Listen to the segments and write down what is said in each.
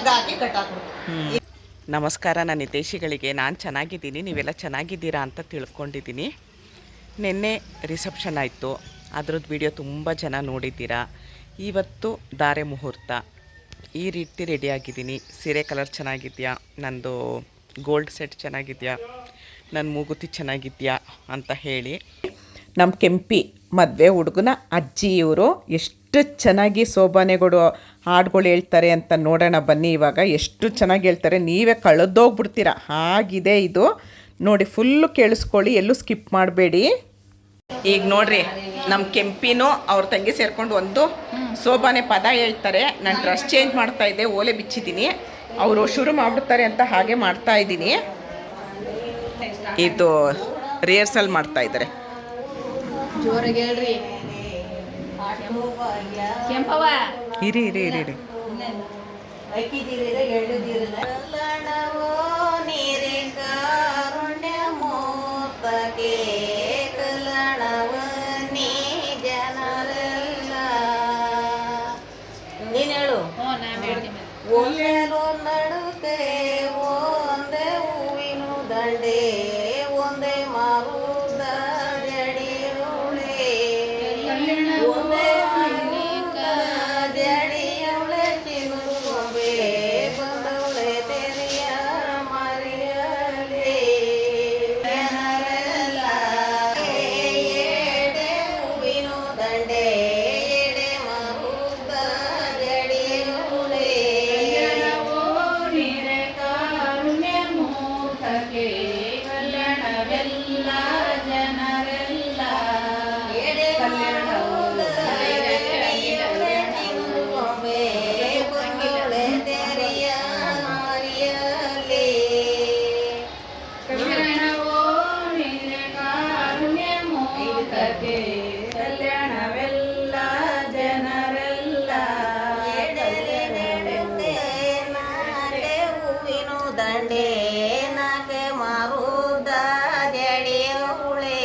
ಹಗ್ಗ ಹಾಕಿ ಕಟ್ಟಾಕ್ಬಿಡ್ತು. ನಮಸ್ಕಾರ ನನ್ನ ಹಿತೈಷಿಗಳಿಗೆ. ನಾನು ಚೆನ್ನಾಗಿದ್ದೀನಿ, ನೀವೆಲ್ಲ ಚೆನ್ನಾಗಿದ್ದೀರಾ ಅಂತ ತಿಳ್ಕೊಂಡಿದ್ದೀನಿ. ನಿನ್ನೆ ರಿಸೆಪ್ಷನ್ ಆಯಿತು, ಅದ್ರದ್ದು ವಿಡಿಯೋ ತುಂಬ ಜನ ನೋಡಿದ್ದೀರಾ. ಇವತ್ತು ಧಾರೆ ಮುಹೂರ್ತ. ಈ ರೀತಿ ರೆಡಿಯಾಗಿದ್ದೀನಿ. ಸೀರೆ ಕಲರ್ ಚೆನ್ನಾಗಿದೆಯಾ, ನಂದು ಗೋಲ್ಡ್ ಸೆಟ್ ಚೆನ್ನಾಗಿದೆಯಾ, ನನ್ನ ಮೂಗುತಿ ಚೆನ್ನಾಗಿದೆಯಾ ಅಂತ ಹೇಳಿ. ನಮ್ಮ ಕೆಂಪಿ ಮದುವೆ ಹುಡುಗನ ಅಜ್ಜಿ ಇವರು ಎಷ್ಟು ಚೆನ್ನಾಗಿ ಸೋಬಾನೆಗಳು ಹಾಡುಗಳು ಹೇಳ್ತಾರೆ ಅಂತ ನೋಡೋಣ ಬನ್ನಿ. ಇವಾಗ ಎಷ್ಟು ಚೆನ್ನಾಗಿ ಹೇಳ್ತಾರೆ, ನೀವೇ ಕಳೆದೋಗ್ಬಿಡ್ತೀರ ಹಾಗಿದೆ ಇದು. ನೋಡಿ, ಫುಲ್ಲು ಕೇಳಿಸ್ಕೊಳ್ಳಿ, ಎಲ್ಲೂ ಸ್ಕಿಪ್ ಮಾಡಬೇಡಿ. ಈಗ ನೋಡ್ರಿ, ನಮ್ಮ ಕೆಂಪಿನೂ ಅವ್ರ ತಂಗಿ ಸೇರ್ಕೊಂಡು ಒಂದು ಸೋಬಾನೆ ಪದ ಹೇಳ್ತಾರೆ. ನಾನು ಡ್ರೆಸ್ ಚೇಂಜ್ ಮಾಡ್ತಾ ಇದ್ದೆ, ಓಲೆ ಬಿಚ್ಚಿದ್ದೀನಿ, ಅವರು ಶುರು ಮಾಡಿಬಿಡ್ತಾರೆ ಅಂತ ಹಾಗೆ ಮಾಡ್ತಾ ಇದ್ದೀನಿ. ಇದು ರಿಹರ್ಸಲ್ ಮಾಡ್ತಾ ಇದ್ದಾರೆ. ಜೋರಾಗಿ ಹೇಳ್ರಿ. ಕೆಂಪವ ಇರಿ ಇರಿ ಇರಿ ಇರಿ ನೀನು ಹೇಳು. ನಡುತ್ತೆ ಒಂದೇ ಹೂವಿನ ದಂಡೆ, ಒಂದೇ ಮಾರುದ ಜಡಿಯುಳೆ, ಒಂದೇ ಜಡಿಯುಳೆ ಚಿಗುರುವೆ ಬಂದವಳೆ ತೆರೆಯ ಮರೆಯಲೇ ಎಡೆ ಹೂವಿನ ದಂಡೆ, ಎಡೆ ಮಾರುದ ಜಡಿಯುಳೆ. ಕಲ್ಯಾಣವೆಲ್ಲ ಜನರೆಲ್ಲ ಕಲ್ಯಾಣವೋ ನೀರೆ ಕಾರುಣ್ಯ ಮೂರ್ತಕ್ಕೆ, ಕಲ್ಯಾಣವೆಲ್ಲ ಜನರೆಲ್ಲ ಹೂವಿನ ದಂಡೆ ನಾಕೆ ಮಾರುದ ಜಡಿಯುಳೆ.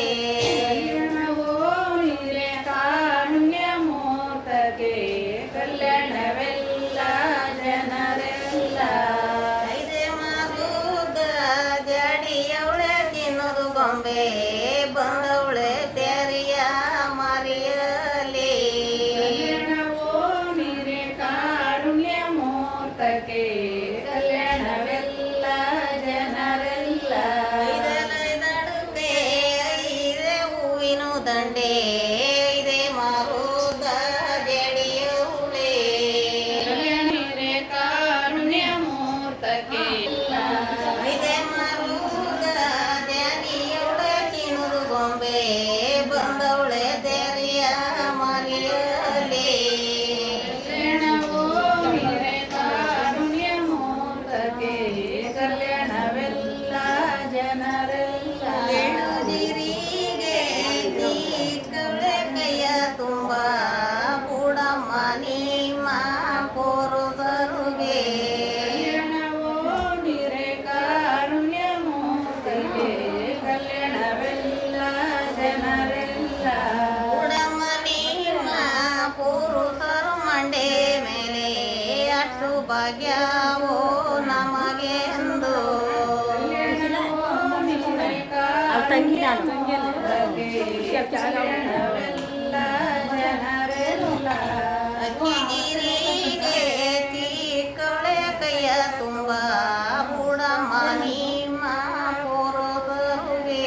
ಕಲ್ಯಾಣವೋ ನೀರೆ ಕಾರುಣ್ಯ ಮೂರ್ತಕ್ಕೆ, ಕಲ್ಯಾಣವೆಲ್ಲ ಜನರೆಲ್ಲ ಐದೆ ಮಾರುದ ಜಡಿಯವಳೆ ಚಿನ್ನದು ಗೊಂಬೆ ಬಂದವಳೆ ತೆರೆಯ ಮರೆಯಲೇ. ಕಲ್ಯಾಣವೋ ನೀರೆ ಕಾರುಣ್ಯ ಮೂರ್ತಕ್ಕೆ, ಕಲ್ಯಾಣವೆಲ್ಲ ಜನರೆಲ್ಲ ನಡುತ್ತೆ ಐದೆ ಹೂವಿನ ದಂಡೆ, ಐದೆ ಮಾರುದ ಜಡಿಯುಳೆ. ನೀರೆ ಕಾರುಣ್ಯ ಮೂರ್ತಕ್ಕೆ ಐದೆ ಮಾರುದ ಜಡಿಯವಳೆ ಚಿನ್ನದು ಗೊಂಬೆ ಬಂದವಳೆ ತೆರೆಯ ಮರೆಯಲೇ. ಕಲ್ಯಾಣವೋ ನೀರೆ ಕಾರುಣ್ಯ ಮೂರ್ತಕ್ಕೆ, ಕಲ್ಯಾಣವೆಲ್ಲ ಜನರೆಲ್ಲ ಎಣುದಿರಿಗೆ ನೀಕಳೆ ಕೈಯ ತುಂಬ ಬುಡಮ್ಮ ನಿಮ್ಮ ಪೋರುಗರುಗೆ. ಕಲ್ಯಾಣವೋ ನೀರೆ ಕಾರುಣ್ಯ ಮೂರ್ತಕ್ಕೆ, ಕಲ್ಯಾಣವೆಲ್ಲ ಜನರೆಲ್ಲ ಬುಡಮ್ಮ ನಿಮ್ಮ ಪೋರುಗರು ಮಂಡೆ ಮೇಲೆ ಅಷ್ಟು ಭಾಗ್ಯವೋ ನಮಗೆಂದು. ಕಲ್ಯಾಣವೋ ನೀರೆ ಕಾರುಣ್ಯ ಮೂರ್ತಕ್ಕೆ, ಕಲ್ಯಾಣವೆಲ್ಲ ಜನರೆಲ್ಲ ಅಕ್ಕಿಗಿರಿಗೆ ತೀಕಳೆ ಕೈಯ ತುಂಬ ಬುಡಮ್ಮ ನಿಮ್ಮ ಪೋರುಗರುಗೆ.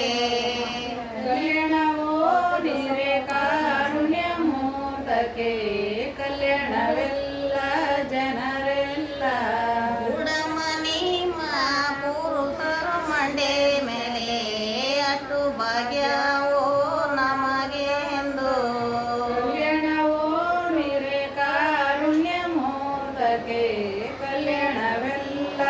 ಕಲ್ಯಾಣವೋ ನೀರೆ ಕಾರುಣ್ಯ ಮೂರ್ತಕ್ಕೆ, ಕಲ್ಯಾಣವೆಲ್ಲ ಜನರೆಲ್ಲ ಬುಡಮ್ಮ ನಿಮ್ಮ ಪುರುಷರು ಮಂಡೆ ಮೇಲೆ ಅಷ್ಟು ಭಾಗ್ಯವೋ ನಮಗೆಂದು. ಕಲ್ಯಾಣವೋ ನೀರೆ ಕಾರುಣ್ಯ ಮೂರ್ತಕ್ಕೆ, ಕಲ್ಯಾಣವೆಲ್ಲ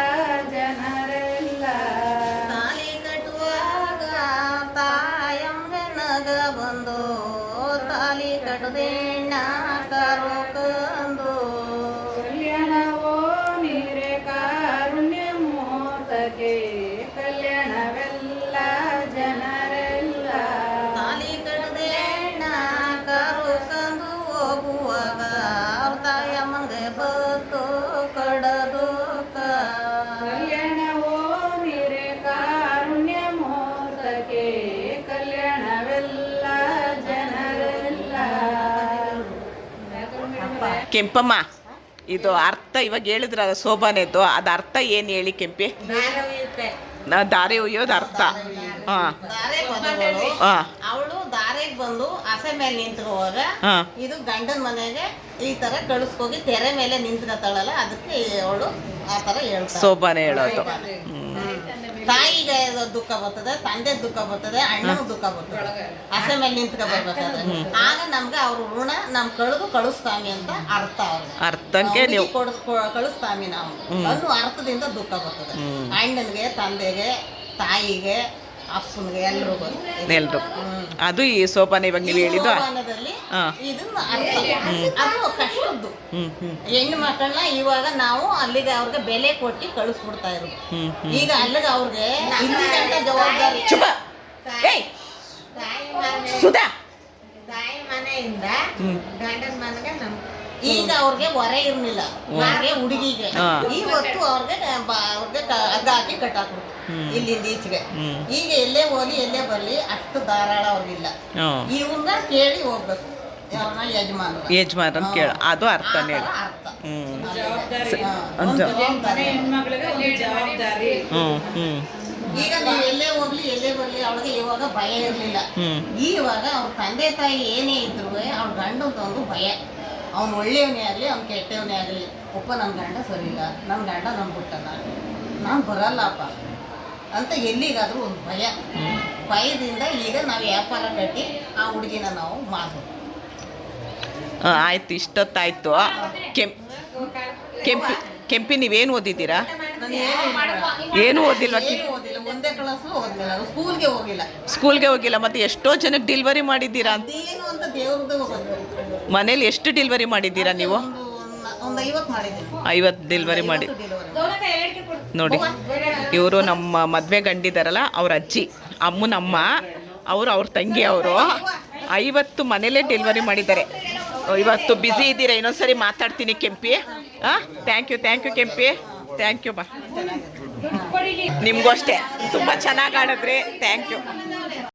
ಕೆಂಪಮ್ಮ, ಇದು ಅರ್ಥ ಇವಾಗ ಹೇಳಿದ್ರಲ್ಲ ಶೋಭಾನೆದ್ದು, ಅದು ಅರ್ಥ ಏನು ಹೇಳಿ ಕೆಂಪಿ? ದಾರೆ ಒಯ್ಯೋದು ಅರ್ಥ. ಹಾಂ ದಾರೆ ಬದಲು ಹಾಂ ಅವಳು ದಾರೆಗೆ ಬಂದು ಹಸೆ ಮೇಲೆ ನಿಂತ್ಕೊಳ್ಳುವಾಗ ಹಾಂ ಇದು ಗಂಡನ ಮನೆಗೆ ಈ ತರ ಕಳಿಸ್ಕೋಗಿ ತೆರೆ ಮೇಲೆ ನಿಂತ್ಕೊತಾಳಲ್ಲ, ಅದಕ್ಕೆ ಅವಳು ಆ ತರ ಹೇಳ್ತಾಳೆ. ಶೋಭಾನೆ ಹೇಳೋದು. ತಾಯಿಗೆ ದುಃಖ ಬರ್ತದೆ, ತಂದೆ ದುಃಖ ಬರ್ತದೆ, ಅಣ್ಣನ ದುಃಖ ಬರ್ತದೆ ಹಸೆ ಮೇಲೆ ನಿಂತ್ಕೊ ಬರ್ಬೇಕಾದ್ರೆ. ಆಗ ನಮ್ಗೆ ಅವ್ರ ಋಣ ನಮ್ ಕಳಿಸ್ತಾಮಿ ಅಂತ ಅರ್ಥ. ಅವ್ರಿಗೆ ಅರ್ಥಕ್ಕೆ ನೀವು ಕಳಿಸ್ತಾಮಿ ನಾವು ಅನ್ನೋ ಅರ್ಥದಿಂದ ದುಃಖ ಬರ್ತದೆ. ಅಣ್ಣನಿಗೆ, ತಂದೆಗೆ, ತಾಯಿಗೆ, ಅಪ್ಪನಿಗೆ ಎಲ್ರಿಗೂ ಎಲ್ರು ಅದು ಈ ಶೋಭಾನೆ ಇವಾಗ ನೀವು ಹೇಳಿದ್ದು. ಸೋಪಾನದಲ್ಲಿ ಹಾಂ ಇದನ್ನ ಅರ್ಥ. ಅದು ಕಷ್ಟದ್ದು. ಹ್ಞೂ ಹ್ಞೂ ಹೆಣ್ಣು ಮಕ್ಕಳನ್ನ ಇವಾಗ ನಾವು ಅಲ್ಲಿಗೆ ಅವ್ರಿಗೆ ಬೆಲೆ ಕೊಟ್ಟು ಕಳಿಸ್ಬಿಡ್ತಾ ಇರೋದು. ಈಗ ಅಲ್ಲಿಗೆ ಅವ್ರಿಗೆ ಇಲ್ಲಿ ಗಂಟ ಜವಾಬ್ದಾರಿ. ಶುಭ ಏಯ್ ಸುಧಾ ತಾಯಿ ಮನೆಯಿಂದ ಹ್ಞೂ ಗಂಡನ ಮನೆಗೆ ಈಗ ಅವ್ರಿಗೆ ಹೊರೆ ಇರ್ಲಿಲ್ಲ, ಅವ್ರಿಗೆ ಹುಡುಗಿಗೆ. ಇವತ್ತು ಅವ್ರಿಗೆ ಹಗ್ಗ ಹಾಕಿ ಕಟ್ಟಾಕ್ಬಿಡ್ತು ಇಲ್ಲಿಂದ ಈಚೆಗೆ. ಈಗ ಎಲ್ಲೇ ಹೋಗ್ಲಿ ಎಲ್ಲೇ ಬರ್ಲಿ ಅಷ್ಟು ಧಾರಾಳ ಅವ್ರಿಗಿಲ್ಲ. ಇವ್ರನ್ನ ಕೇಳಿ ಹೋಗ್ಬೇಕು, ಅವ್ರನ್ನ ಯಜಮಾನ್ ಅಂತ ಕೇಳ, ಅದು ಅರ್ಥನೇ ಹೇಳಿ. ಅರ್ಥ. ಹೆಣ್ಮಕ್ಳಿಗೆ ಒಂದು ಜವಾಬ್ದಾರಿ. ಈಗ ನೀವು ಎಲ್ಲೇ ಹೋಗ್ಲಿ ಎಲ್ಲೇ ಬರ್ಲಿ ಅವಳಿಗೆ ಇವಾಗ ಭಯ ಇರ್ಲಿಲ್ಲ. ಇವಾಗ ಅವ್ರ ತಂದೆ ತಾಯಿ ಏನೇ ಇದ್ರು ಅವ್ರ ಗಂಡ ಒಂದು ಭಯ. ಅವ್ನು ಒಳ್ಳೆಯವನೇ ಆಗಲಿ ಅವ್ನು ಕೆಟ್ಟವನೇ ಆಗಲಿ, ಒಪ್ಪ ನನ್ನ ಗಂಡ ಸರಿ ಇಲ್ಲ, ನನ್ನ ಗಂಡ ನನ್ನ ಬಿಟ್ಟಲ್ಲ, ನಾನು ಬರಲ್ಲಪ್ಪ ಅಂತ ಎಲ್ಲಿಗಾದ್ರೂ ಒಂದು ಭಯ. ಭಯದಿಂದ ಈಗ ನಾವು ವ್ಯಾಪಾರ ಕಟ್ಟಿ ಆ ಹುಡುಗಿನ ನಾವು ಮಾಡ್ಬೋದು. ಆಯ್ತು, ಇಷ್ಟೊತ್ತಾಯ್ತು. ಕೆಂಪಿ ನೀವೇನು ಓದಿದ್ದೀರಾ? ಏನು ಓದಿಲ್ವಾ? ಓದಿಲ್ಲ, ಒಂದೇ ಕ್ಲಾಸು ಓದಿಲ್ಲ, ಸ್ಕೂಲ್ಗೆ ಹೋಗಿಲ್ಲ. ಸ್ಕೂಲ್ಗೆ ಹೋಗಿಲ್ಲ. ಮತ್ತೆ ಎಷ್ಟೋ ಜನಕ್ಕೆ ಡೆಲಿವರಿ ಮಾಡಿದ್ದೀರಾ? ಅದೇನು ಅಂತ ದೇವ್ರದ್ದು ಹೋಗೋದು. ಮನೇಲಿ ಎಷ್ಟು ಡೆಲಿವರಿ ಮಾಡಿದ್ದೀರಾ ನೀವು? ಒಂದು 50 ಮಾಡಿದ್ದೀನಿ. 50 ಡೆಲಿವರಿ ಮಾಡಿ ನೋಡಿ. ಇವರು ನಮ್ಮ ಮದುವೆ ಗಂಡಿದಾರಲ್ಲ ಅವ್ರ ಅಜ್ಜಿ, ಅಮ್ಮನಮ್ಮ, ಅವ್ರ ತಂಗಿ, ಅವರು 50 ಮನೇಲೇ ಡೆಲಿವರಿ ಮಾಡಿದ್ದಾರೆ. ಇವತ್ತು ಬ್ಯುಸಿ ಇದ್ದೀರಾ? ಇನ್ನೊಂದ್ಸರಿ ಮಾತಾಡ್ತೀನಿ Kempi. Thank you Kempi, thank you. ಬಾ ನಿಮಗೂ ಅಷ್ಟೇ, ತುಂಬ ಚೆನ್ನಾಗಿ ಆಡಿದ್ರಿ. Thank you.